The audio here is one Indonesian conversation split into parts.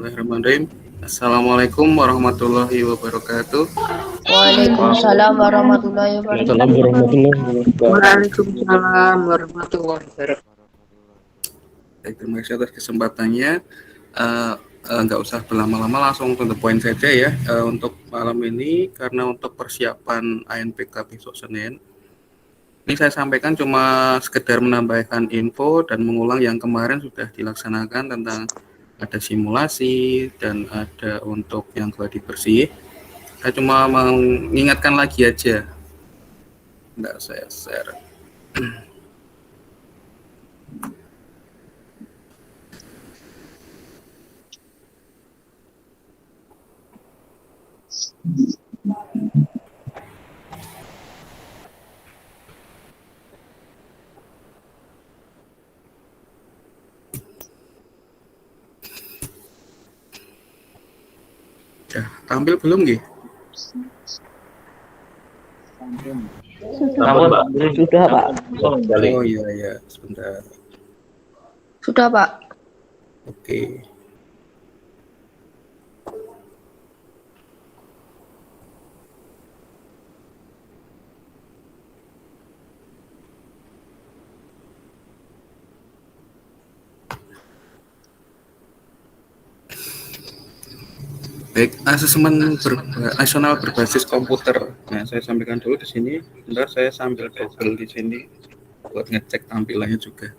Bismillahirrahmanirrahim. Assalamualaikum warahmatullahi wabarakatuh. Waalaikumsalam warahmatullahi Waalaikumsalam wabarakatuh. warahmatullahi wabarakatuh. Waalaikumsalam warahmatullahi wabarakatuh. Baik, terima kasih atas kesempatannya. Nggak usah berlama-lama, langsung to the point saja ya. Untuk malam ini, karena untuk persiapan ANPK besok Senin, ini saya sampaikan cuma sekedar menambahkan info dan mengulang yang kemarin sudah dilaksanakan tentang ada simulasi dan ada untuk yang gladi bersih. Saya cuma mengingatkan lagi aja. Nggak saya share. Ya, tampil belum nggih? Sudah, Pak. Oh iya, sebentar. Sudah, Pak. Oke. Baik, asesmen nasional berbasis komputer. Nah, saya sampaikan dulu di sini. Bentar, saya sambil double di sini buat ngecek tampilannya juga.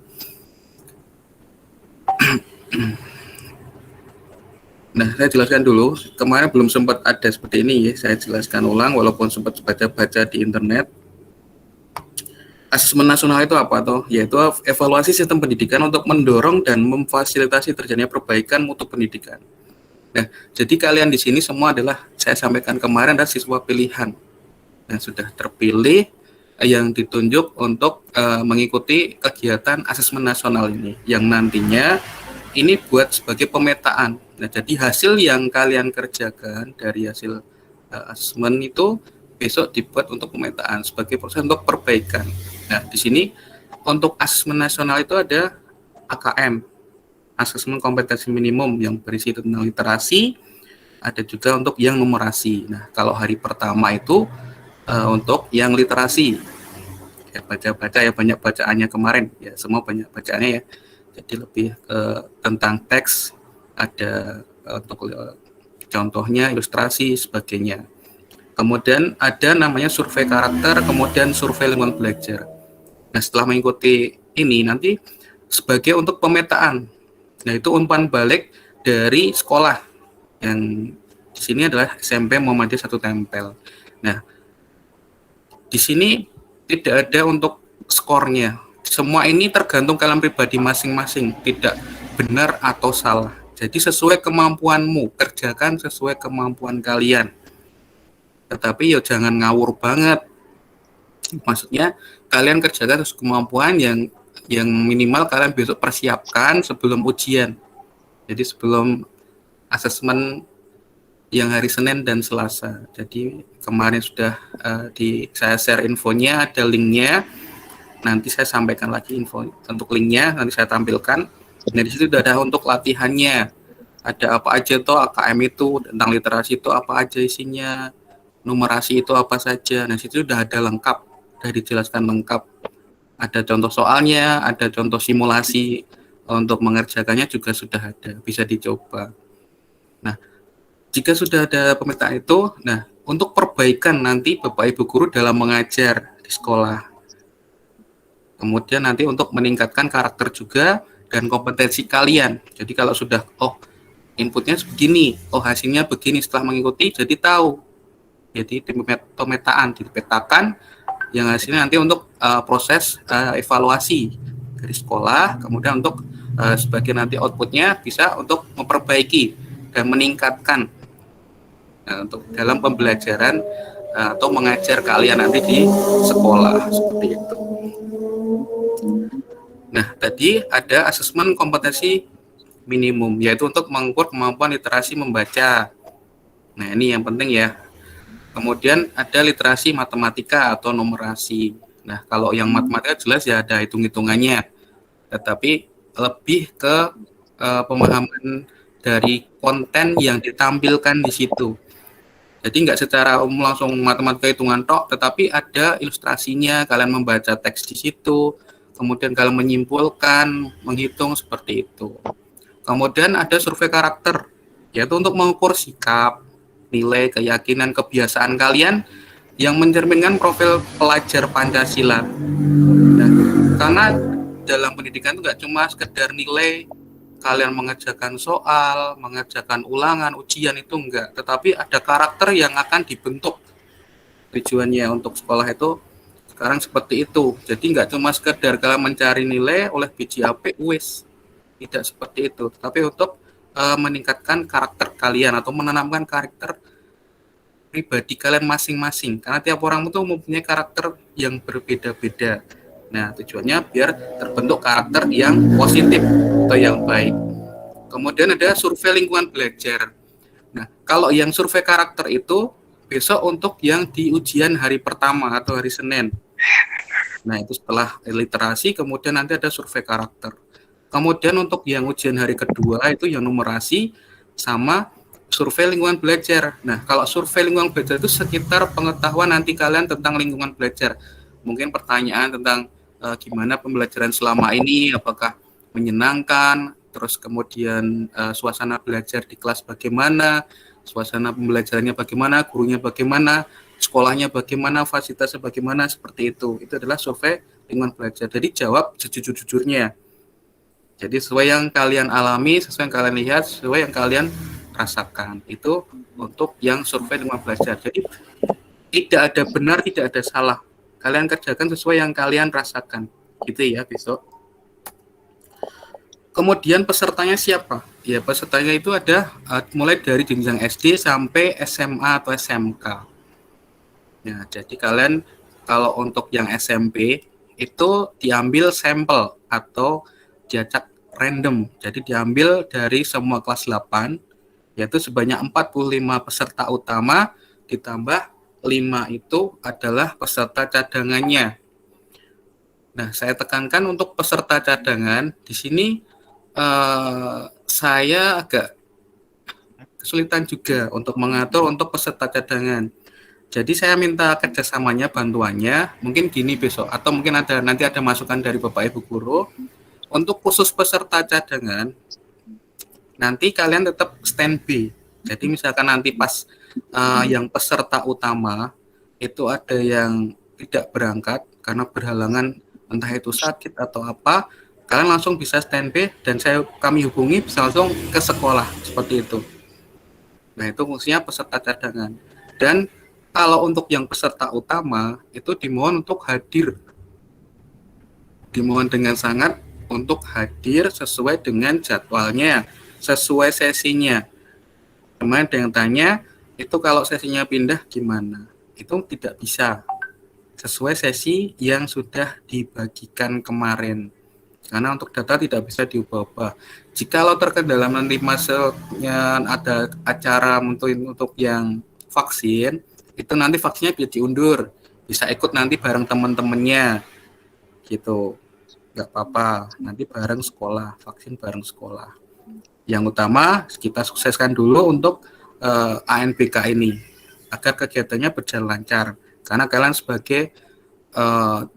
Nah, saya jelaskan dulu. Kemarin belum sempat ada seperti ini ya. Saya jelaskan ulang walaupun sempat baca-baca di internet. Asesmen nasional itu apa toh? Yaitu evaluasi sistem pendidikan untuk mendorong dan memfasilitasi terjadinya perbaikan mutu pendidikan. Nah, jadi kalian di sini semua adalah saya sampaikan kemarin adalah siswa pilihan. Nah, sudah terpilih yang ditunjuk untuk mengikuti kegiatan asesmen nasional ini yang nantinya ini buat sebagai pemetaan. Nah, jadi hasil yang kalian kerjakan dari hasil asesmen itu besok dibuat untuk pemetaan sebagai proses untuk perbaikan. Nah, di sini untuk asesmen nasional itu ada AKM, asesmen kompetensi minimum yang berisi tentang literasi, ada juga untuk yang numerasi. Nah, kalau hari pertama itu untuk yang literasi, ya baca-baca ya banyak bacaannya kemarin, ya semua banyak bacaannya ya. Jadi lebih tentang teks, ada untuk contohnya ilustrasi sebagainya. Kemudian ada namanya survei karakter, kemudian survei lingkungan belajar. Nah, setelah mengikuti ini nanti sebagai untuk pemetaan. Nah, itu umpan balik dari sekolah yang di sini adalah SMP Muhammadiyah 1 Tempel. Nah, di sini tidak ada untuk skornya. Semua ini tergantung kalian pribadi masing-masing, tidak benar atau salah. Jadi sesuai kemampuanmu, kerjakan sesuai kemampuan kalian. Tetapi ya jangan ngawur banget. Maksudnya kalian kerjakan sesuai kemampuan yang minimal kalian besok persiapkan sebelum ujian. Jadi sebelum asesmen yang hari Senin dan Selasa. Jadi kemarin sudah saya share infonya, ada linknya. Nanti saya sampaikan lagi info untuk linknya, nanti saya tampilkan. Nah, di situ sudah ada untuk latihannya. Ada apa aja toh AKM itu, tentang literasi itu apa aja isinya, numerasi itu apa saja. Nah, situ sudah ada lengkap, sudah dijelaskan lengkap. Ada contoh soalnya, ada contoh simulasi untuk mengerjakannya juga sudah ada, bisa dicoba. Nah, jika sudah ada pemetaan itu, nah untuk perbaikan nanti Bapak Ibu guru dalam mengajar di sekolah. Kemudian nanti untuk meningkatkan karakter juga dan kompetensi kalian. Jadi kalau sudah inputnya begini, hasilnya begini setelah mengikuti jadi tahu. Jadi pemetaan dipetakan yang hasilnya nanti untuk proses evaluasi dari sekolah, kemudian untuk sebagai nanti outputnya bisa untuk memperbaiki dan meningkatkan untuk dalam pembelajaran atau mengajar kalian nanti di sekolah seperti itu. Nah, tadi ada asesmen kompetensi minimum, yaitu untuk mengukur kemampuan literasi membaca. Nah, ini yang penting ya. Kemudian ada literasi matematika atau numerasi. Nah, kalau yang matematika jelas ya ada hitung-hitungannya. Tetapi lebih ke pemahaman dari konten yang ditampilkan di situ. Jadi nggak secara umum langsung matematika hitungan tok, tetapi ada ilustrasinya, kalian membaca teks di situ, kemudian kalian menyimpulkan, menghitung seperti itu. Kemudian ada survei karakter, yaitu untuk mengukur sikap, nilai, keyakinan, kebiasaan kalian yang mencerminkan profil pelajar Pancasila. Nah, karena dalam pendidikan itu nggak cuma sekedar nilai, kalian mengerjakan soal, mengerjakan ulangan, ujian itu enggak, tetapi ada karakter yang akan dibentuk. Tujuannya untuk sekolah itu sekarang seperti itu. Jadi enggak cuma sekedar kalian mencari nilai oleh biji apik wis. Tidak seperti itu, tapi untuk meningkatkan karakter kalian atau menanamkan karakter pribadi kalian masing-masing. Karena tiap orang itu mempunyai karakter yang berbeda-beda. Nah, tujuannya biar terbentuk karakter yang positif atau yang baik. Kemudian ada survei lingkungan belajar. Nah, kalau yang survei karakter itu besok untuk yang di ujian hari pertama atau hari Senin. Nah, itu setelah literasi, kemudian nanti ada survei karakter. Kemudian untuk yang ujian hari kedua itu yang numerasi sama survei lingkungan belajar. Nah, kalau survei lingkungan belajar itu sekitar pengetahuan nanti kalian tentang lingkungan belajar. Mungkin pertanyaan tentang gimana pembelajaran selama ini, apakah menyenangkan, terus kemudian suasana belajar di kelas bagaimana, suasana pembelajarannya bagaimana, gurunya bagaimana, sekolahnya bagaimana, fasilitasnya bagaimana, seperti itu. Itu adalah survei lingkungan belajar. Jadi jawab sejujur-jujurnya. Jadi sesuai yang kalian alami, sesuai yang kalian lihat, sesuai yang kalian rasakan. Itu untuk yang survei lingkungan belajar. Jadi tidak ada benar, tidak ada salah. Kalian kerjakan sesuai yang kalian rasakan. Gitu ya besok. Kemudian pesertanya siapa? Ya, pesertanya itu ada mulai dari jenjang SD sampai SMA atau SMK. Ya, jadi kalian kalau untuk yang SMP itu diambil sampel atau diacak random. Jadi diambil dari semua kelas 8, yaitu sebanyak 45 peserta utama ditambah 5 itu adalah peserta cadangannya. Nah, saya tekankan untuk peserta cadangan di sini saya agak kesulitan juga untuk mengatur untuk peserta cadangan. Jadi saya minta kerjasamanya, bantuannya, mungkin gini besok, atau mungkin nanti ada masukan dari Bapak Ibu Guru. Untuk khusus peserta cadangan, nanti kalian tetap standby. Jadi misalkan nanti pas yang peserta utama itu ada yang tidak berangkat karena berhalangan, entah itu sakit atau apa, kalian langsung bisa standby dan kami hubungi bisa langsung ke sekolah seperti itu. Nah, itu fungsinya peserta cadangan. Dan kalau untuk yang peserta utama itu dimohon untuk hadir. Dimohon dengan sangat untuk hadir sesuai dengan jadwalnya, sesuai sesinya. Kemarin ada yang tanya, itu kalau sesinya pindah gimana? Itu tidak bisa. Sesuai sesi yang sudah dibagikan kemarin. Karena untuk data tidak bisa diubah-ubah. Jikalau terkendala nanti masuknya ada acara untuk yang vaksin, itu nanti vaksinnya bisa diundur. Bisa ikut nanti bareng teman-temannya. Gitu. Nggak apa-apa. Nanti bareng sekolah. Vaksin bareng sekolah. Yang utama kita sukseskan dulu untuk ANBK ini agar kegiatannya berjalan lancar karena kalian sebagai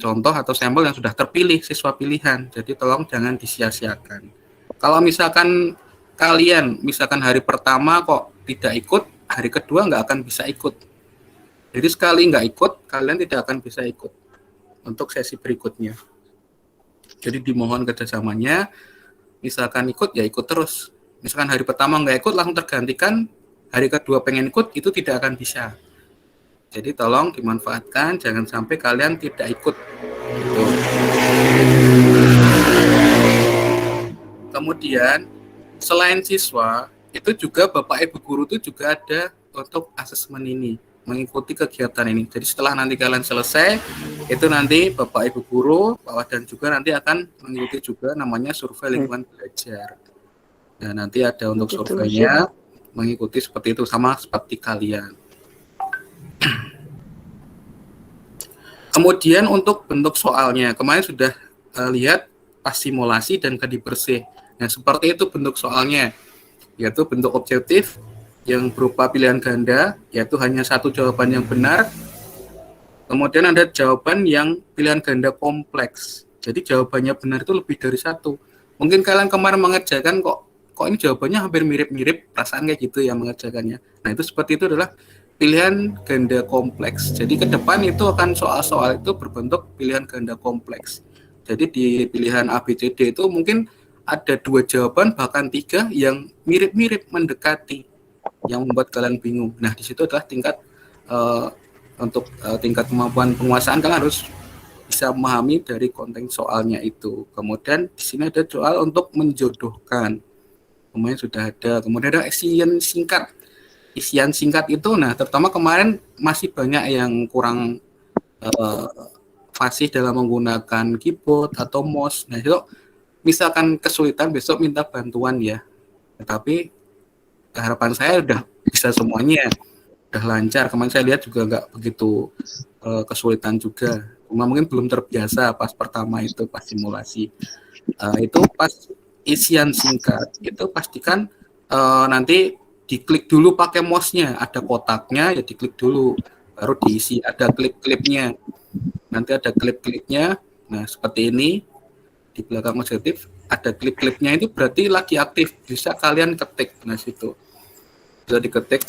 contoh atau sampel yang sudah terpilih siswa pilihan, jadi tolong jangan disia-siakan. Kalau misalkan kalian hari pertama kok tidak ikut, hari kedua nggak akan bisa ikut. Jadi sekali nggak ikut, kalian tidak akan bisa ikut untuk sesi berikutnya. Jadi dimohon kerjasamanya, misalkan ikut ya ikut terus. Misalkan hari pertama nggak ikut langsung tergantikan, hari kedua pengen ikut itu tidak akan bisa. Jadi tolong dimanfaatkan, jangan sampai kalian tidak ikut. Gitu. Kemudian selain siswa, itu juga Bapak Ibu Guru itu juga ada untuk asesmen ini, mengikuti kegiatan ini. Jadi setelah nanti kalian selesai, itu nanti Bapak Ibu Guru, Pak Wadan juga nanti akan mengikuti juga namanya survei lingkungan belajar. Dan nanti ada untuk surveinya mengikuti seperti itu sama seperti kalian. Kemudian untuk bentuk soalnya, kemarin sudah lihat pas simulasi dan kadi bersih. Nah, seperti itu bentuk soalnya. yaitu bentuk objektif yang berupa pilihan ganda, yaitu hanya satu jawaban yang benar. Kemudian ada jawaban yang pilihan ganda kompleks. Jadi jawabannya benar itu lebih dari satu. Mungkin kalian kemarin mengerjakan kok ini jawabannya hampir mirip-mirip, perasaan kayak gitu ya mengerjakannya. Nah, itu seperti itu adalah pilihan ganda kompleks. Jadi ke depan itu akan soal-soal itu berbentuk pilihan ganda kompleks. Jadi di pilihan A, B, C, D itu mungkin ada 2 jawaban bahkan 3 yang mirip-mirip mendekati, yang membuat kalian bingung. Nah, di situ adalah tingkat untuk tingkat kemampuan penguasaan kalian harus bisa memahami dari konteks soalnya itu. Kemudian di sini ada soal untuk menjodohkan. Kemudian sudah ada. Kemudian ada isian singkat. Isian singkat itu, nah terutama kemarin masih banyak yang kurang fasih dalam menggunakan keyboard atau mouse. Nah, itu misalkan kesulitan besok minta bantuan ya. Tetapi harapan saya udah bisa semuanya, udah lancar. Kemarin saya lihat juga nggak begitu kesulitan juga. Cuma mungkin belum terbiasa pas pertama itu pas simulasi. Itu pas isian singkat itu pastikan nanti diklik dulu pakai mouse-nya, ada kotaknya ya diklik dulu, baru diisi, ada klip-klipnya. Nanti ada klip-klipnya. Nah, seperti ini. Di belakang objektif ada klip-klipnya, itu berarti lagi aktif, bisa kalian ketik. Nah, situ bisa diketik,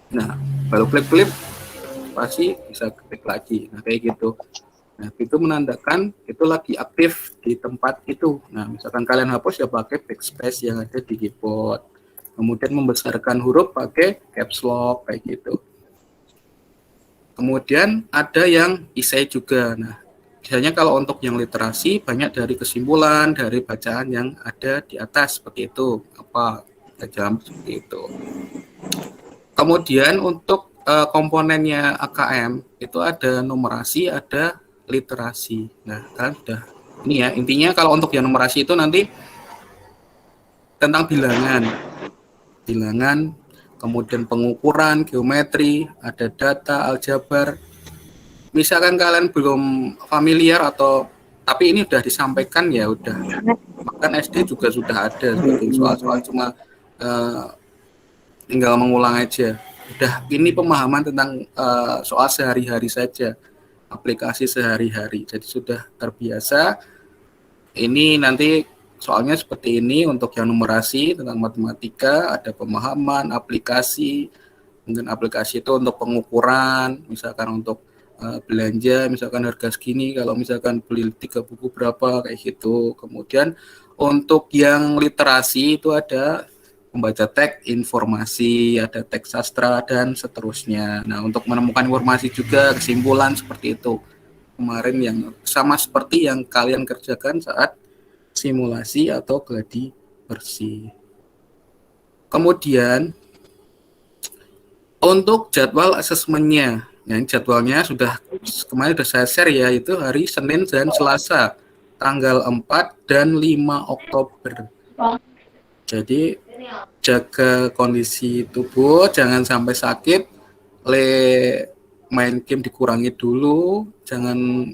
nah baru klip-klip pasti bisa ketik lagi. Nah, kayak gitu. Nah, itu menandakan itu lagi aktif di tempat itu. Nah, misalkan kalian hapus ya pakai backspace yang ada di keyboard, kemudian membesarkan huruf pakai caps lock kayak gitu. Kemudian ada yang esai juga. Nah, biasanya kalau untuk yang literasi banyak dari kesimpulan dari bacaan yang ada di atas seperti itu, apa jam seperti itu. Kemudian untuk komponennya AKM itu ada numerasi, ada literasi. Nah, kalian sudah ini ya, intinya kalau untuk yang numerasi itu nanti tentang bilangan, kemudian pengukuran, geometri, ada data, aljabar. Misalkan kalian belum familiar atau tapi ini udah disampaikan ya udah, bahkan SD juga sudah ada seperti soal-soal, cuma tinggal mengulang aja. Udah ini pemahaman tentang soal sehari-hari saja, aplikasi sehari-hari, jadi sudah terbiasa. Ini nanti soalnya seperti ini untuk yang numerasi tentang matematika, ada pemahaman aplikasi, mungkin aplikasi itu untuk pengukuran, misalkan untuk belanja, misalkan harga segini, kalau misalkan beli 3 buku berapa, kayak gitu. Kemudian untuk yang literasi itu ada membaca teks informasi, ada teks sastra, dan seterusnya. Nah, untuk menemukan informasi juga, kesimpulan seperti itu. Kemarin yang sama seperti yang kalian kerjakan saat simulasi atau gladi bersih. Kemudian untuk jadwal asesmennya, nah, jadwalnya sudah kemarin sudah saya share ya, itu hari Senin dan Selasa, tanggal 4 dan 5 Oktober. Jadi jaga kondisi tubuh, jangan sampai sakit, main game dikurangi dulu, jangan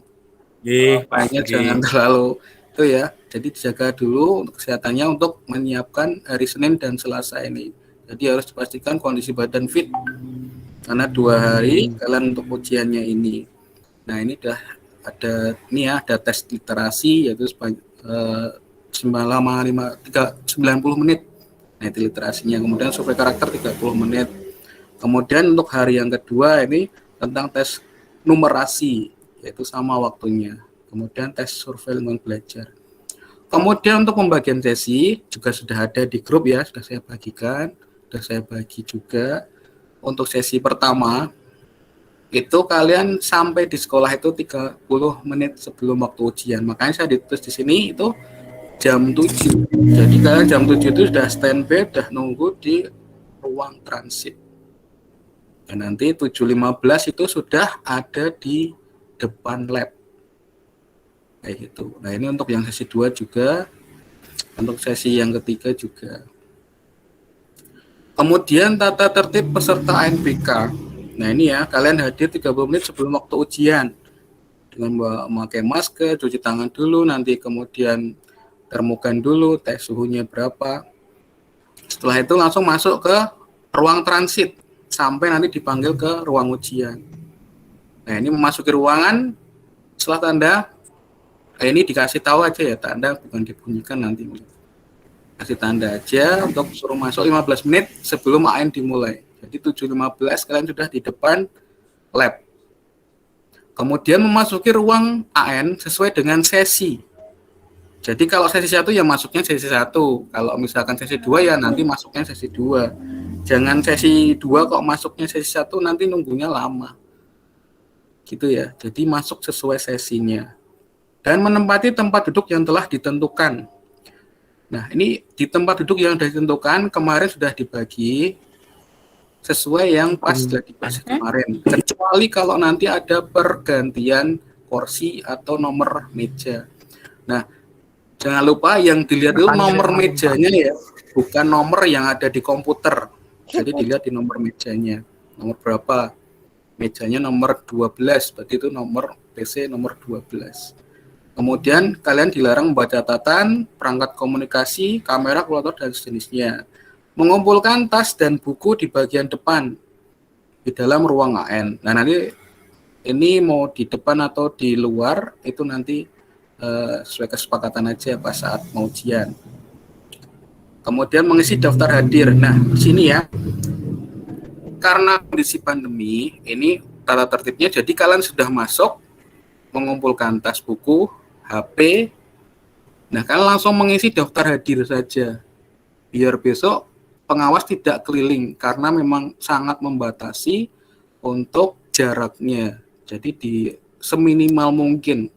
jangan terlalu itu ya. Jadi dijaga dulu untuk kesehatannya untuk menyiapkan hari Senin dan Selasa ini. Jadi harus dipastikan kondisi badan fit, karena 2 hari kalian untuk ujiannya ini. Nah, ini udah ada nih ya, ada tes literasi yaitu 90 menit. Nah, itu literasinya. Kemudian survei karakter 30 menit. Kemudian untuk hari yang kedua ini tentang tes numerasi, yaitu sama waktunya. Kemudian tes survei lingkungan belajar. Kemudian untuk pembagian sesi juga sudah ada di grup ya, sudah saya bagikan, sudah saya bagi juga. Untuk sesi pertama itu kalian sampai di sekolah itu 30 menit sebelum waktu ujian. Makanya saya ditulis di sini itu jam 7. Jadi kalian jam 7 itu sudah standby, sudah nunggu di ruang transit. Dan nanti 7.15 itu sudah ada di depan lab. Kayak gitu. Nah, ini untuk yang sesi 2 juga, untuk sesi yang ketiga juga. Kemudian tata tertib peserta ANBK. Nah, ini ya, kalian hadir 30 menit sebelum waktu ujian. Dengan memakai masker, cuci tangan dulu, nanti kemudian termogan dulu, tes suhunya berapa. Setelah itu langsung masuk ke ruang transit sampai nanti dipanggil ke ruang ujian. Nah, ini memasuki ruangan setelah tanda ini dikasih tahu aja ya, tanda bukan dibunyikan nanti. Kasih tanda aja untuk suruh masuk 15 menit sebelum AN dimulai. Jadi 7.15 kalian sudah di depan lab. Kemudian memasuki ruang AN sesuai dengan sesi. Jadi kalau sesi 1 ya masuknya sesi 1. Kalau misalkan sesi 2 ya nanti masuknya sesi 2. Jangan sesi 2 kok masuknya sesi 1 nanti nunggunya lama. Gitu ya. Jadi masuk sesuai sesinya. Dan menempati tempat duduk yang telah ditentukan. Nah, ini di tempat duduk yang sudah ditentukan kemarin sudah dibagi sesuai yang pas sudah dibahas kemarin. Kecuali kalau nanti ada pergantian kursi atau nomor meja. Nah, jangan lupa yang dilihat itu nomor mejanya ya, bukan nomor yang ada di komputer. Jadi dilihat di nomor mejanya. Nomor berapa? Mejanya nomor 12, berarti itu nomor PC nomor 12. Kemudian kalian dilarang membaca catatan, perangkat komunikasi, kamera, kalkulator, dan sejenisnya. Mengumpulkan tas dan buku di bagian depan di dalam ruang AN. Nah, nanti ini mau di depan atau di luar itu nanti sesuai kesepakatan aja pas saat mau ujian. Kemudian mengisi daftar hadir. Nah, di sini ya, karena kondisi pandemi, ini tata tertibnya. Jadi kalian sudah masuk, mengumpulkan tas, buku, HP. Nah, kalian langsung mengisi daftar hadir saja. Biar besok pengawas tidak keliling karena memang sangat membatasi untuk jaraknya. Jadi di seminimal mungkin.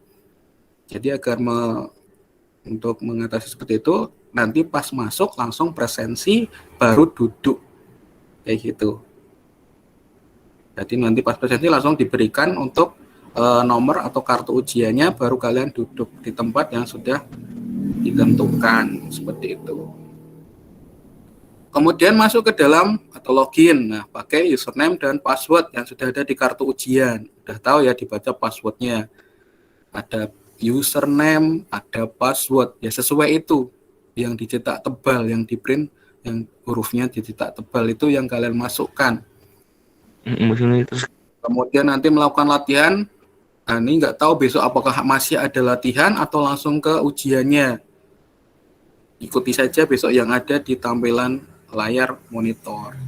Jadi agar untuk mengatasi seperti itu, nanti pas masuk langsung presensi baru duduk. Kayak gitu. Jadi nanti pas presensi langsung diberikan untuk nomor atau kartu ujiannya, baru kalian duduk di tempat yang sudah ditentukan seperti itu. Kemudian masuk ke dalam atau login, nah pakai username dan password yang sudah ada di kartu ujian. Udah tahu ya dibaca passwordnya. Ada username, ada password, ya sesuai itu. Yang dicetak tebal, yang di print, yang hurufnya dicetak tebal itu yang kalian masukkan. Kemudian nanti melakukan latihan. Nah, ini nggak tahu besok apakah masih ada latihan atau langsung ke ujiannya. Ikuti saja besok yang ada di tampilan layar monitor.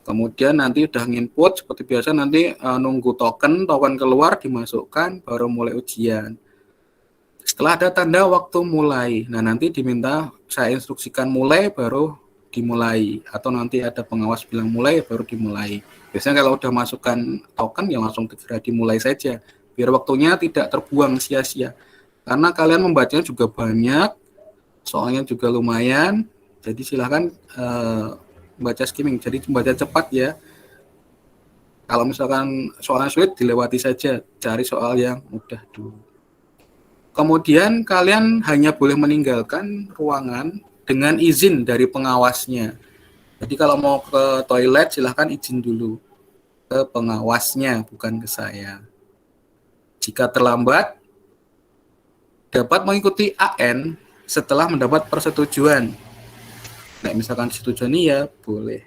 Kemudian nanti udah nginput seperti biasa, nanti nunggu token keluar dimasukkan baru mulai ujian. Setelah ada tanda waktu mulai, nah nanti diminta saya instruksikan mulai baru dimulai, atau nanti ada pengawas bilang mulai baru dimulai. Biasanya kalau udah masukkan token ya langsung segera dimulai saja, biar waktunya tidak terbuang sia-sia. Karena kalian membacanya juga banyak, soalnya juga lumayan, jadi silahkan baca skimming, jadi baca cepat ya. Kalau misalkan soalnya sulit dilewati saja, cari soal yang mudah dulu. Kemudian kalian hanya boleh meninggalkan ruangan dengan izin dari pengawasnya. Jadi kalau mau ke toilet silahkan izin dulu ke pengawasnya, bukan ke saya. Jika terlambat, dapat mengikuti AN setelah mendapat persetujuan. Nah, misalkan persetujuan ya boleh.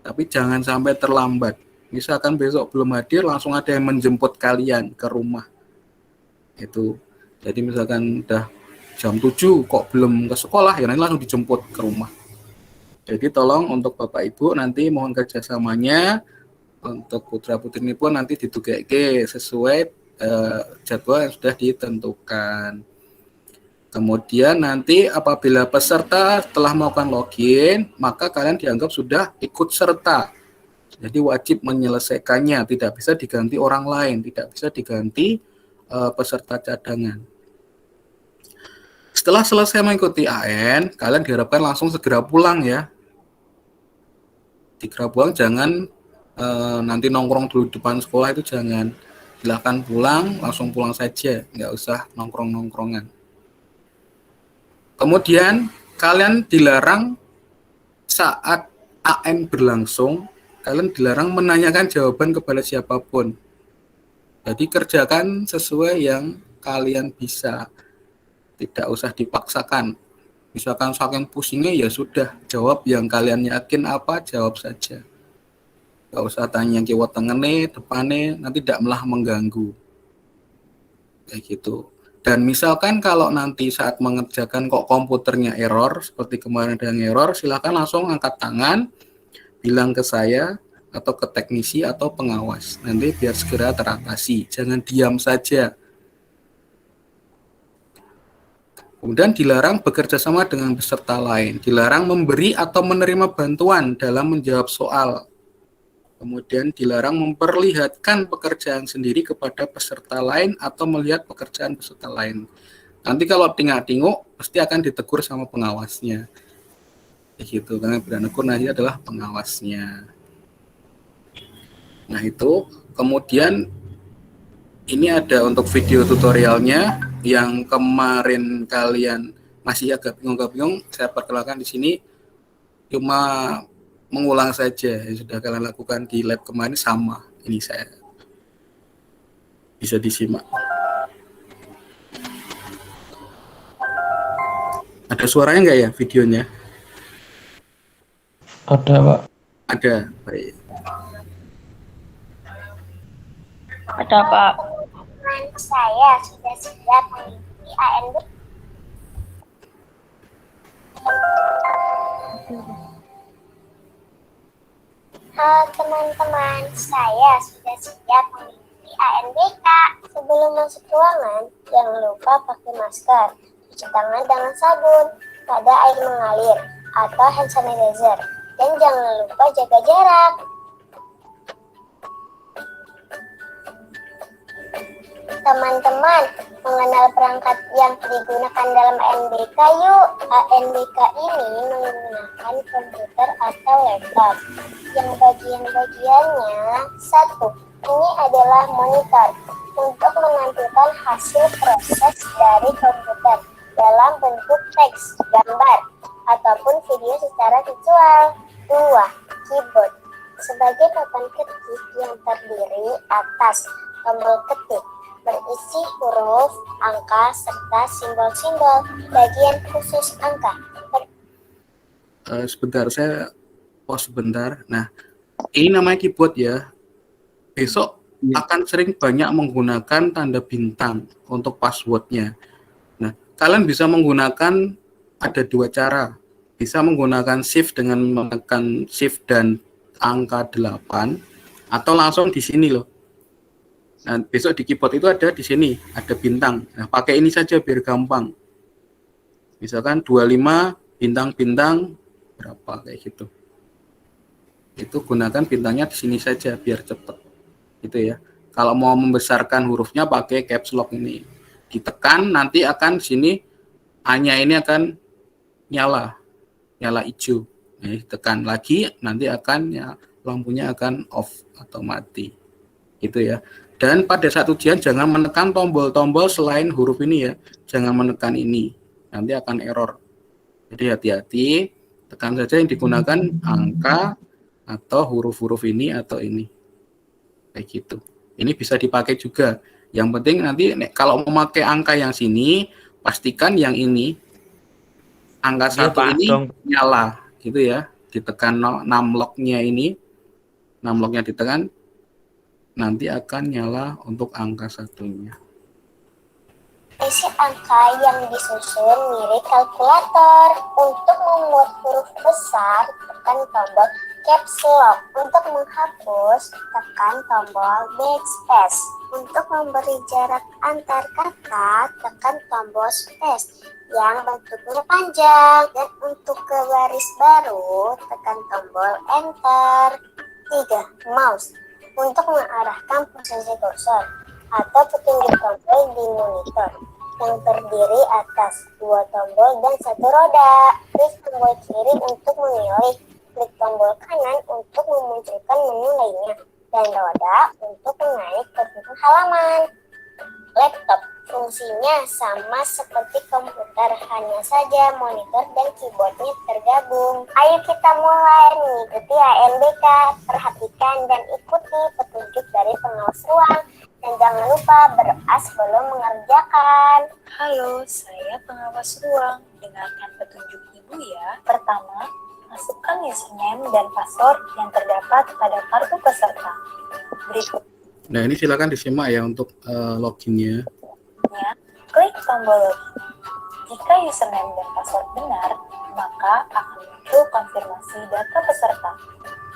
Tapi jangan sampai terlambat. Misalkan besok belum hadir, langsung ada yang menjemput kalian ke rumah. Itu. Jadi misalkan udah jam 7 kok belum ke sekolah, ya nanti langsung dijemput ke rumah. Jadi tolong untuk Bapak Ibu nanti mohon kerjasamanya untuk putra-putri ini pun nanti ditugake sesuai jadwal yang sudah ditentukan. Kemudian nanti apabila peserta telah melakukan login, maka kalian dianggap sudah ikut serta. Jadi wajib menyelesaikannya, tidak bisa diganti orang lain, tidak bisa diganti peserta cadangan. Setelah selesai mengikuti AN, kalian diharapkan langsung segera pulang ya. Segera pulang, jangan nanti nongkrong dulu depan sekolah, itu jangan. Silahkan pulang, langsung pulang saja, nggak usah nongkrong-nongkrongan. Kemudian kalian dilarang saat AN berlangsung, kalian dilarang menanyakan jawaban kepada siapapun. Jadi kerjakan sesuai yang kalian bisa. Tidak usah dipaksakan. Misalkan saking pusingnya ya sudah, jawab yang kalian yakin apa, jawab saja. Gak usah tanya kiwa tengene, depane, nanti tidak malah mengganggu. Kayak gitu. Dan misalkan kalau nanti saat mengerjakan kok komputernya error, seperti kemarin ada yang error, silakan langsung angkat tangan, bilang ke saya, atau ke teknisi atau pengawas. Nanti biar segera teratasi. Jangan diam saja. Kemudian dilarang bekerja sama dengan peserta lain. Dilarang memberi atau menerima bantuan dalam menjawab soal. Kemudian dilarang memperlihatkan pekerjaan sendiri kepada peserta lain atau melihat pekerjaan peserta lain. Nanti kalau tinggal-tinguk, pasti akan ditegur sama pengawasnya. Gitu, karena yang negur nanti adalah pengawasnya. Nah itu, kemudian ini ada untuk video tutorialnya yang kemarin kalian masih agak bingung-bingung, saya perkenalkan di sini. Cuma mengulang saja yang sudah kalian lakukan di lab kemarin sama. Ini saya bisa disimak. Ada suaranya nggak ya videonya? Ada, Pak. Ada. Baik. Ada, Pak. Saya sudah siap mengikuti ANB. Teman-teman, saya sudah siap mengikuti ANBK. Sebelum masuk ruangan, jangan lupa pakai masker, cuci tangan dengan sabun, pada air mengalir, atau hand sanitizer. Dan jangan lupa jaga jarak. Teman-teman, mengenal perangkat yang digunakan dalam ANBK yuk. ANBK ini menggunakan komputer atau laptop. Yang bagian-bagiannya, satu, ini adalah monitor untuk menampilkan hasil proses dari komputer dalam bentuk teks, gambar, ataupun video secara visual. Dua, keyboard sebagai papan ketik yang terdiri atas tombol ketik berisi huruf, angka, serta simbol-simbol bagian khusus angka. Sebentar, saya pause sebentar. Nah, ini namanya keyboard ya. Besok akan sering banyak menggunakan tanda bintang untuk passwordnya. Nah, kalian bisa menggunakan, ada dua cara. Bisa menggunakan shift dengan menekan shift dan angka 8, atau langsung di sini loh. Nah, besok di keyboard itu ada di sini, ada bintang. Nah, pakai ini saja biar gampang. Misalkan 25 bintang-bintang berapa kayak gitu. Itu gunakan bintangnya di sini saja biar cepat. Gitu ya. Kalau mau membesarkan hurufnya pakai caps lock ini. Ditekan nanti akan di sini hanya ini akan nyala hijau. Nah, tekan lagi nanti akan ya, lampunya akan off atau mati. Gitu ya. Dan pada saat ujian jangan menekan tombol-tombol selain huruf ini ya. Jangan menekan ini. Nanti akan error. Jadi hati-hati, tekan saja yang digunakan angka atau huruf-huruf ini atau ini. Kayak gitu. Ini bisa dipakai juga. Yang penting nanti kalau memakai angka yang sini, pastikan yang ini angka satu ini nyala gitu ya. Ditekan numlock-nya ini. Numlock-nya ditekan, nanti akan nyala untuk angka satunya. Isi angka yang disusun mirip kalkulator. Untuk membuat huruf besar, tekan tombol caps lock. Untuk menghapus, tekan tombol backspace. Untuk memberi jarak antar kata, tekan tombol space yang bentuknya panjang. Dan untuk ke baris baru, tekan tombol enter. 3. Mouse untuk mengarahkan posisi kursor atau petunjuk tombol di monitor yang terdiri atas 2 tombol dan 1 roda. Klik tombol kiri untuk memilih, klik tombol kanan untuk memunculkan menu lainnya, dan roda untuk menaik ke ujung halaman. Laptop fungsinya sama seperti komputer, hanya saja monitor dan keyboardnya tergabung. Ayo kita mulai mengikuti ANBK. Perhatikan dan ikuti petunjuk dari pengawas ruang. Dan jangan lupa berdoa sebelum mengerjakan. Halo, saya pengawas ruang. Dengarkan petunjuk Ibu ya. Pertama, masukkan username dan password yang terdapat pada kartu peserta. Berikutnya, Nah, ini silakan disimak ya untuk loginnya. klik tombol login. Jika username dan password benar, maka akan muncul konfirmasi data peserta.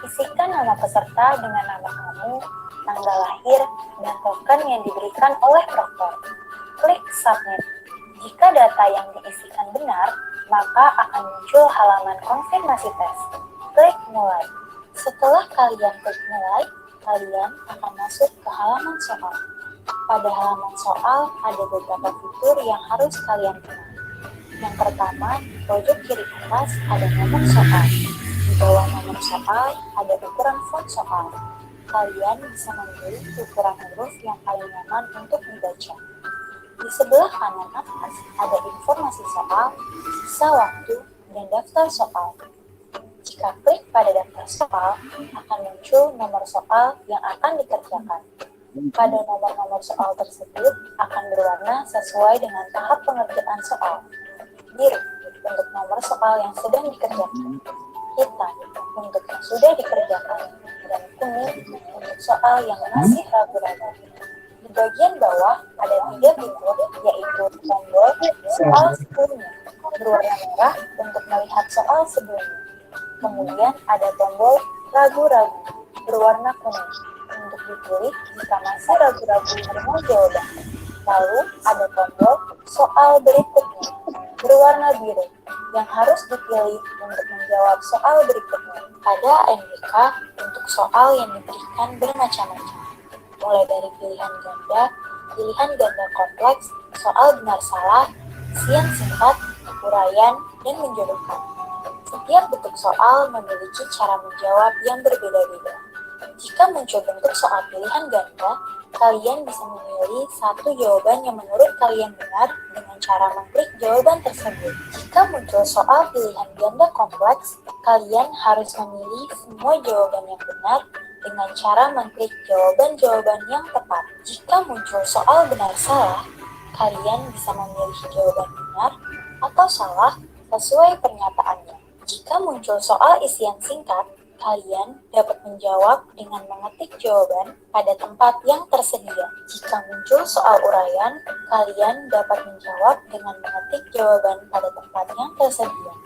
Isikan nama peserta dengan nama kamu, tanggal lahir, dan token yang diberikan oleh proktor. Klik submit. Jika data yang diisikan benar, maka akan muncul halaman konfirmasi tes. Klik mulai. Setelah kalian klik mulai, kalian akan masuk ke halaman soal. Pada halaman soal ada beberapa fitur yang harus kalian kenal. Yang pertama, di pojok kiri atas ada nomor soal. Di bawah nomor soal ada ukuran font soal. Kalian bisa memilih ukuran huruf yang paling nyaman untuk dibaca. Di sebelah kanan atas ada informasi soal, sisa waktu, dan daftar soal. Jika klik pada daftar soal, akan muncul nomor soal yang akan dikerjakan. Pada nomor-nomor soal tersebut akan berwarna sesuai dengan tahap pengerjaan soal. Biru untuk nomor soal yang sedang dikerjakan, hitam untuk yang sudah dikerjakan, dan kuning untuk soal yang masih ragu-ragu. Di bagian bawah ada 3 fitur, yaitu tombol soal sebelumnya, berwarna merah untuk melihat soal sebelumnya. Kemudian ada tombol ragu-ragu, berwarna kuning, untuk dipilih jika masih ragu-ragu menerima jawaban. Lalu ada tombol soal berikutnya, berwarna biru, yang harus dipilih untuk menjawab soal berikutnya. Pada ANBK, untuk soal yang diberikan bermacam-macam, mulai dari pilihan ganda kompleks, soal benar-salah, siang singkat, uraian, dan menjodohkan. Setiap bentuk soal memiliki cara menjawab yang berbeda-beda. Jika muncul bentuk soal pilihan ganda, kalian bisa memilih satu jawaban yang menurut kalian benar dengan cara mengklik jawaban tersebut. Jika muncul soal pilihan ganda kompleks, kalian harus memilih semua jawaban yang benar dengan cara mengklik jawaban-jawaban yang tepat. Jika muncul soal benar-salah, kalian bisa memilih jawaban benar atau salah sesuai pernyataannya. Jika muncul soal isian singkat, kalian dapat menjawab dengan mengetik jawaban pada tempat yang tersedia. Jika muncul soal uraian, kalian dapat menjawab dengan mengetik jawaban pada tempat yang tersedia.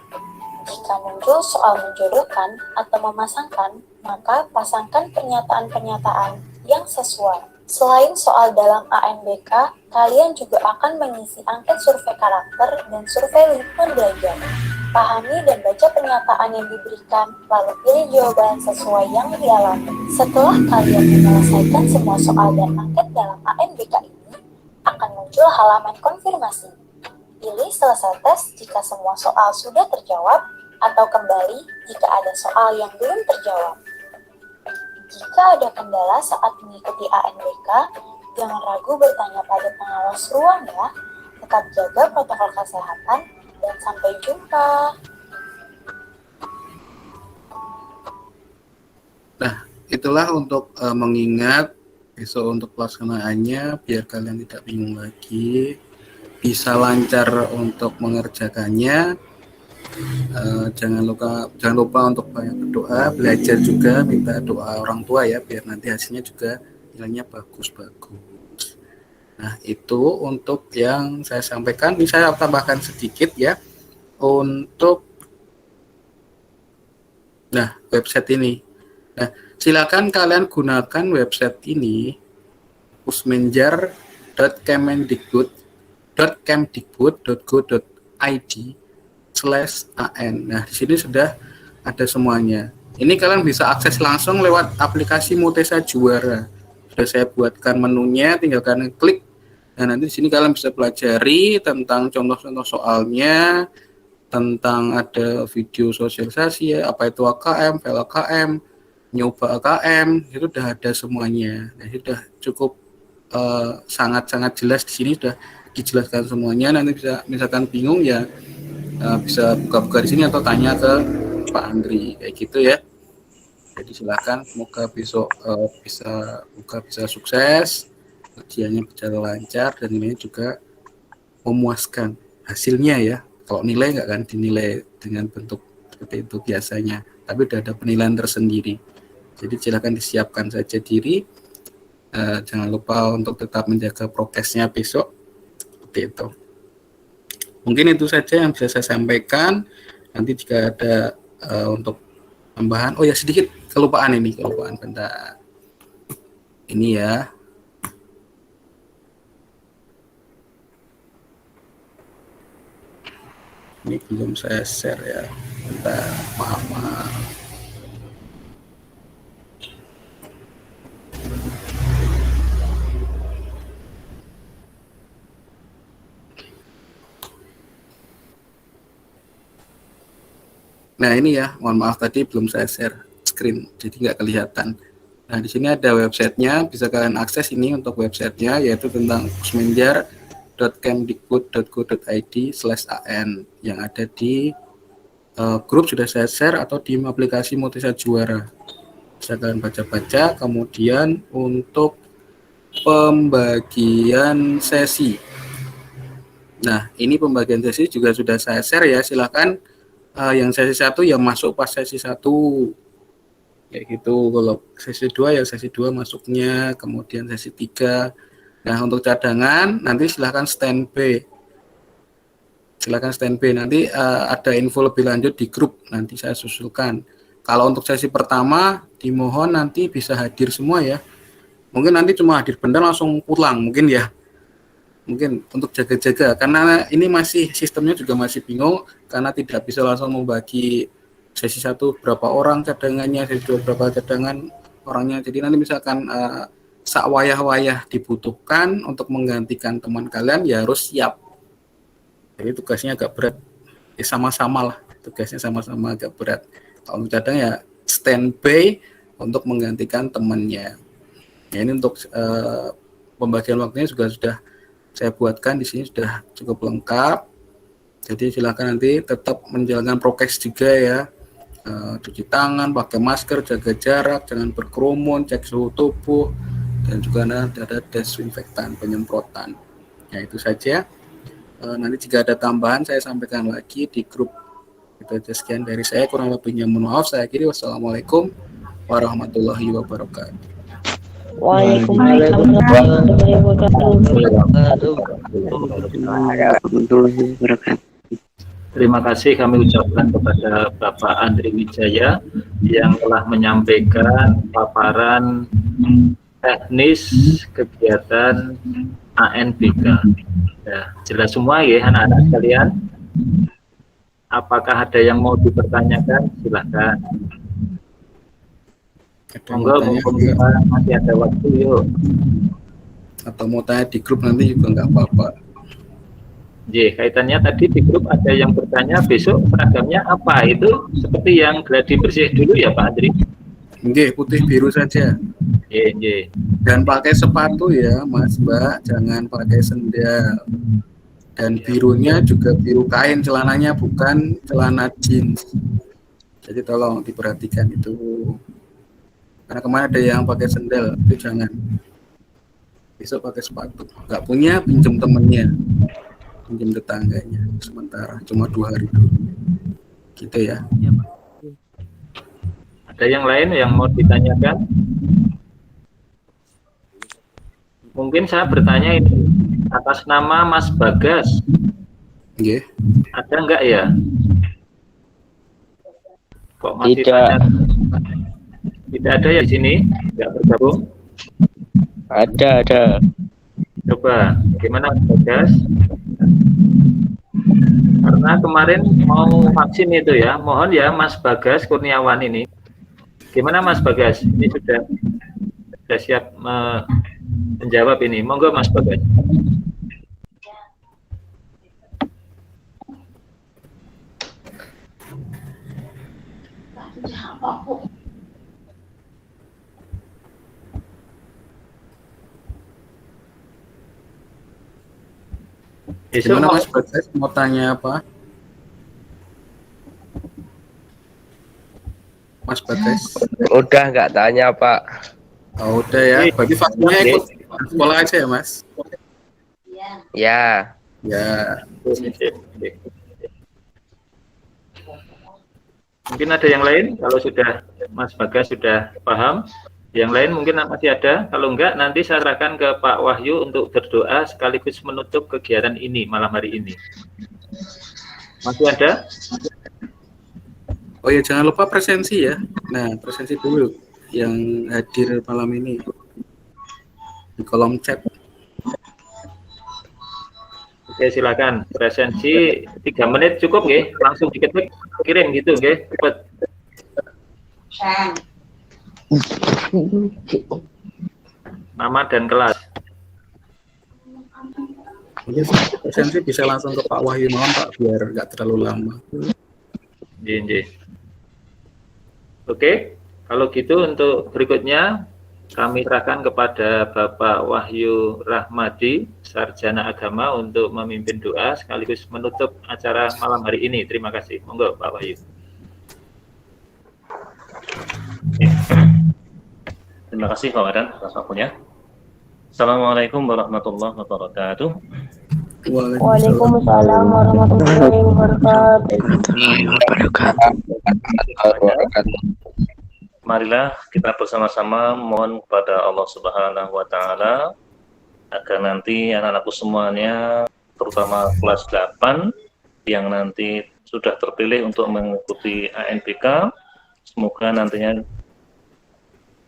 Jika muncul soal menjodohkan atau memasangkan, maka pasangkan pernyataan-pernyataan yang sesuai. Selain soal dalam ANBK, kalian juga akan mengisi angket survei karakter dan survei lingkungan belajar. Pahami dan baca pernyataan yang diberikan, lalu pilih jawaban sesuai yang dialami. Setelah kalian menyelesaikan semua soal dan angket dalam ANBK ini, akan muncul halaman konfirmasi. Pilih selesai tes jika semua soal sudah terjawab, atau kembali jika ada soal yang belum terjawab. Jika ada kendala saat mengikuti ANBK, jangan ragu bertanya pada pengawas ruang ya. Tetap jaga protokol kesehatan, dan sampai jumpa. Nah, itulah untuk mengingat besok untuk pelaksanaannya, biar kalian tidak bingung lagi, bisa lancar untuk mengerjakannya. Jangan lupa untuk banyak berdoa, belajar juga, minta doa orang tua ya, biar nanti hasilnya juga nilainya bagus-bagus. Nah, itu untuk yang saya sampaikan. Ini saya tambahkan sedikit ya untuk website ini. Nah, silakan kalian gunakan website ini, usmenjar.kemdikbud.go.id/an. Nah, di sini sudah ada semuanya. Ini kalian bisa akses langsung lewat aplikasi Mutesa Juara. Sudah saya buatkan menunya, tinggal kalian klik. Nah, nanti di sini kalian bisa pelajari tentang contoh-contoh soalnya, tentang ada video sosialisasi ya, apa itu AKM, file AKM, nyoba AKM, itu sudah ada semuanya. Nah, sudah cukup sangat-sangat jelas di sini, sudah dijelaskan semuanya. Nanti bisa misalkan bingung ya, bisa buka-buka di sini atau tanya ke Pak Andri kayak gitu ya. Jadi silakan, semoga besok bisa sukses. ujiannya berjalan lancar dan ini juga memuaskan hasilnya ya. Kalau nilai nggak kan dinilai dengan bentuk seperti itu biasanya, tapi udah ada penilaian tersendiri. Jadi silakan disiapkan saja diri. Jangan lupa untuk tetap menjaga prokesnya besok. Seperti itu. Mungkin itu saja yang bisa saya sampaikan. Nanti jika ada untuk tambahan, oh ya sedikit kelupaan bentar. Ini ya. Ini belum saya share ya. Bentar, maaf. Nah ini ya, mohon maaf tadi belum saya share screen, jadi nggak kelihatan. Nah di sini ada websitenya, bisa kalian akses ini untuk websitenya, yaitu tentang pusmenjar.kemdikbud.go.id/an yang ada di grup sudah saya share atau di aplikasi Multisat Juara. Bisa kalian baca-baca. Kemudian untuk pembagian sesi. Nah ini pembagian sesi juga sudah saya share ya, silakan. Yang sesi 1 yang masuk pas sesi 1 kayak gitu. Kalau sesi 2 ya sesi 2 masuknya, kemudian sesi 3. Nah untuk cadangan nanti silahkan standby nanti ada info lebih lanjut di grup, nanti saya susulkan. Kalau untuk sesi pertama dimohon nanti bisa hadir semua ya, mungkin nanti cuma hadir bentar langsung pulang mungkin ya, mungkin untuk jaga-jaga, karena ini masih sistemnya juga masih bingung, karena tidak bisa langsung membagi sesi 1 berapa orang cadangannya, sesi 2 berapa cadangan orangnya. Jadi nanti misalkan sak wayah-wayah dibutuhkan untuk menggantikan teman kalian, ya harus siap. Jadi tugasnya agak berat, ya sama-sama lah, tugasnya sama-sama agak berat. Kalau cadang ya standby untuk menggantikan temannya. Ya, ini untuk pembagian waktunya juga sudah saya buatkan di sini, sudah cukup lengkap. Jadi silakan nanti tetap menjalankan prokes juga ya, cuci tangan, pakai masker, jaga jarak, jangan berkerumun, cek suhu tubuh, dan juga ada desinfektan, penyemprotan. Ya itu saja. Nanti jika ada tambahan saya sampaikan lagi di grup. Itu aja, sekian dari saya, kurang lebihnya mohon maaf. Saya akhiri, wassalamualaikum warahmatullahi wabarakatuh. Waalaikumsalam warahmatullahi wabarakatuh. Terima kasih kami ucapkan kepada Bapak Andri Wijaya yang telah menyampaikan paparan teknis kegiatan ANBK. Ya, jelas semua ya anak-anak sekalian. Apakah ada yang mau dipertanyakan? Silakan. Monggo, masih ada waktu, yuk. Atau mau tanya di grup nanti juga nggak apa-apa. Kaitannya tadi di grup ada yang bertanya besok seragamnya apa, itu seperti yang gladi bersih dulu ya Pak Andri? Putih biru saja. Dan pakai sepatu ya Mas Mbak, jangan pakai sendal. Dan birunya juga biru kain celananya, bukan celana jeans. Jadi tolong diperhatikan itu. Karena kemarin ada yang pakai sendal, itu jangan. Besok pakai sepatu. Nggak punya, pinjam temennya, pinjam tetangganya. Sementara cuma 2 hari dulu. Gitu ya. Ada yang lain yang mau ditanyakan? Mungkin saya bertanya ini atas nama Mas Bagas. Ada enggak ya? Kok masih tidak? Tidak ada ya di sini? Enggak bergabung? Ada. Coba, gimana Mas Bagas? Karena kemarin mau vaksin itu ya, mohon ya Mas Bagas Kurniawan ini. Gimana Mas Bagas? Ini sudah siap menjawab ini. Monggo Mas Bagas. Gimana Mas Bagas, mau tanya apa? Mas Bagas? Udah nggak tanya Pak. Oh, udah ya. Berarti vaksinnya ikut Sekolah aja ya, Mas. Ya. Ya. Mungkin ada yang lain, kalau sudah Mas Bagas sudah paham. Yang lain mungkin masih ada, kalau enggak nanti saya serahkan ke Pak Wahyu untuk berdoa sekaligus menutup kegiatan ini malam hari ini. Masih ada? Oh ya, jangan lupa presensi ya. Nah, presensi dulu yang hadir malam ini di kolom chat. Oke, silakan. Presensi 3 menit cukup nggih? Langsung diketik kirim gitu nggih? Cepet. Nama dan kelas. Mungkin presensi bisa langsung ke Pak Wahyu, mohon Pak, biar nggak terlalu lama. Nggih. Oke, kalau gitu untuk berikutnya kami serahkan kepada Bapak Wahyu Rahmadi, Sarjana Agama, untuk memimpin doa sekaligus menutup acara malam hari ini. Terima kasih. Monggo Pak Wahyu. Terima kasih Pak Wadan atas waktunya. Assalamualaikum warahmatullahi wabarakatuh. Waalaikumsalam warahmatullahi wabarakatuh. Marilah kita bersama-sama mohon kepada Allah Subhanahu wa Ta'ala agar nanti anak-anakku semuanya, terutama kelas 8 yang nanti sudah terpilih untuk mengikuti ANBK, semoga nantinya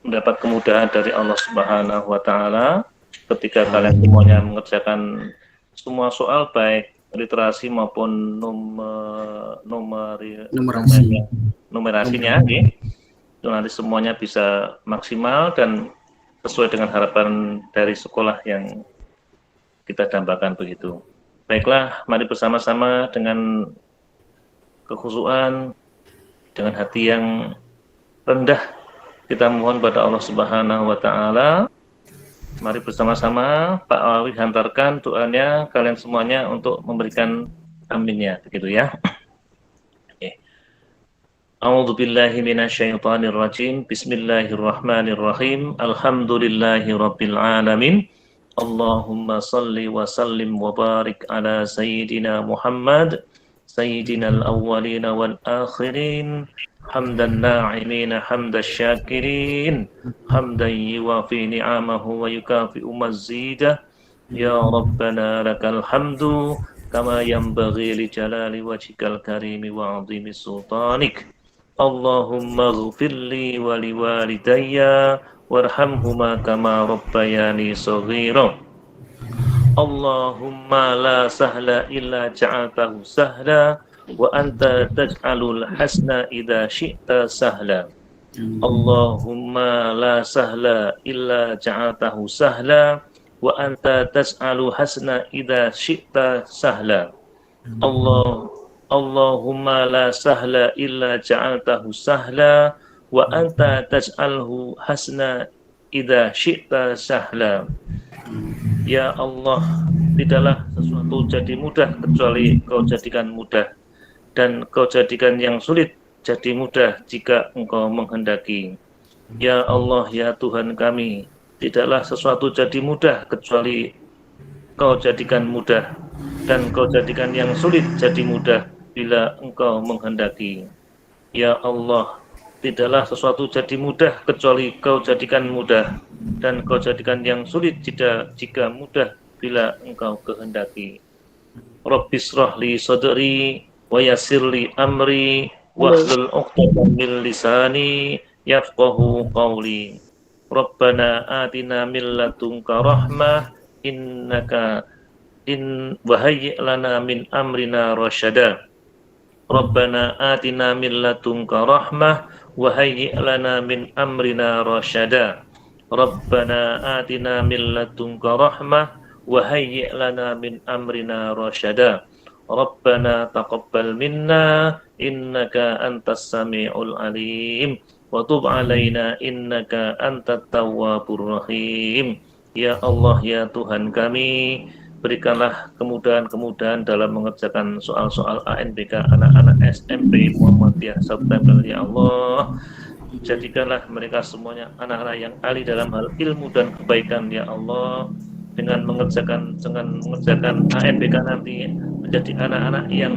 mendapat kemudahan dari Allah Subhanahu wa Ta'ala ketika kalian semuanya mengerjakan semua soal, baik literasi maupun numerasinya, itu nanti semuanya bisa maksimal dan sesuai dengan harapan dari sekolah yang kita dambakan begitu. Baiklah, mari bersama-sama dengan kekhusyuan, dengan hati yang rendah, kita mohon pada Allah Subhanahu wa Ta'ala. Mari bersama-sama Pak Awi hantarkan doanya kalian semuanya untuk memberikan aminnya, begitu ya. Oke. A'udzu billahi minasyaitonir rajim. Bismillahirrahmanirrahim. Alhamdulillahirabbil alamin. Allahumma shalli wa sallim wa barik ala sayyidina Muhammad, sayyidinal awwalin wal akhirin. Hamdan na'imina hamdan syakirin, hamdan yuwafi ni'amahu wa yukafi'u mazidah. Ya Rabbana lakal hamdu kama yanbaghi li jalali wajhikal karimi wa 'azimi sultanik. Allahumma ighfirli wa liwalidayya warhamhuma kama rabbayani shaghira. Allahumma la sahla illa ja'altahu sahla wa anta taj'alul hasna idza syi'ta sahla. Allahumma la sahla illa ja'altahu sahla wa anta taj'alu hasna idza syi'ta sahla. Allahumma la sahla illa ja'altahu sahla wa anta taj'alhu hasna idza syi'ta sahla. Ya Allah, tidaklah sesuatu jadi mudah kecuali Kau jadikan mudah, dan Kau jadikan yang sulit jadi mudah jika Engkau menghendaki. Ya Allah, ya Tuhan kami, tidaklah sesuatu jadi mudah kecuali Kau jadikan mudah, dan Kau jadikan yang sulit jadi mudah bila Engkau menghendaki. Ya Allah, tidaklah sesuatu jadi mudah kecuali Kau jadikan mudah, dan Kau jadikan yang sulit jika mudah bila Engkau kehendaki. Rabbis rahli sadri wa yassirli amri wahlul 'uqdatam min lisani yafqahu qawli. Rabbana atina min ladunka rahmah innaka wa hayyi' lana min amrina rasyada. Rabbana atina min ladunka rahmah wa hayyi' lana min amrina rasyada. Rabbana atina min ladunka rahmah wa hayyi' lana min amrina rasyada. Rabbana taqabbal minna innaka antas sami'ul alim wa tub alaina innaka antat tawwabur rahim. Ya Allah, ya Tuhan kami, berikanlah kemudahan-kemudahan dalam mengerjakan soal-soal ANBK anak-anak SMP Muhammadiyah September, ya Allah. Jadikanlah mereka semuanya anak-anak yang ahli dalam hal ilmu dan kebaikan ya Allah, dengan mengerjakan AMBK nanti menjadi anak-anak yang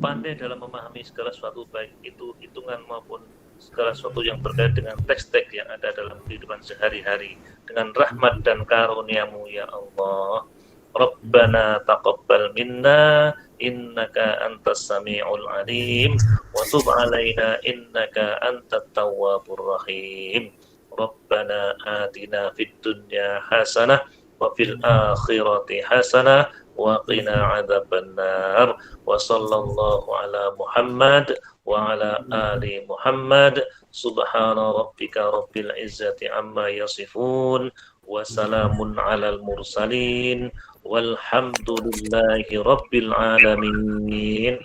pandai dalam memahami segala sesuatu, baik itu hitungan maupun segala sesuatu yang terkait dengan teks-teks yang ada dalam kehidupan sehari-hari, dengan rahmat dan karunia-Mu ya Allah. Rabbana taqabbal minna innaka antas sami'ul alim wa tub alaina innaka antat tawwabur rahim. Rabbana atina fid dunya hasanah wa fil akhirati hasanah wa qina adzabannar. Wa sallallahu ala Muhammad wa ala ali Muhammad. Subhana rabbika rabbil izzati amma yasifun wa salamun alal mursalin walhamdulillahi rabbil alamin.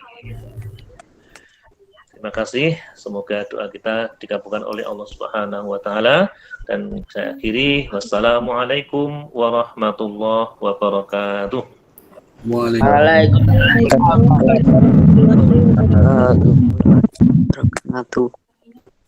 Terima kasih. Semoga doa kita dikabulkan oleh Allah Subhanahu wa taala, dan saya akhiri, wassalamualaikum warahmatullahi wabarakatuh. Waalaikumsalam. Waalaikumsalam.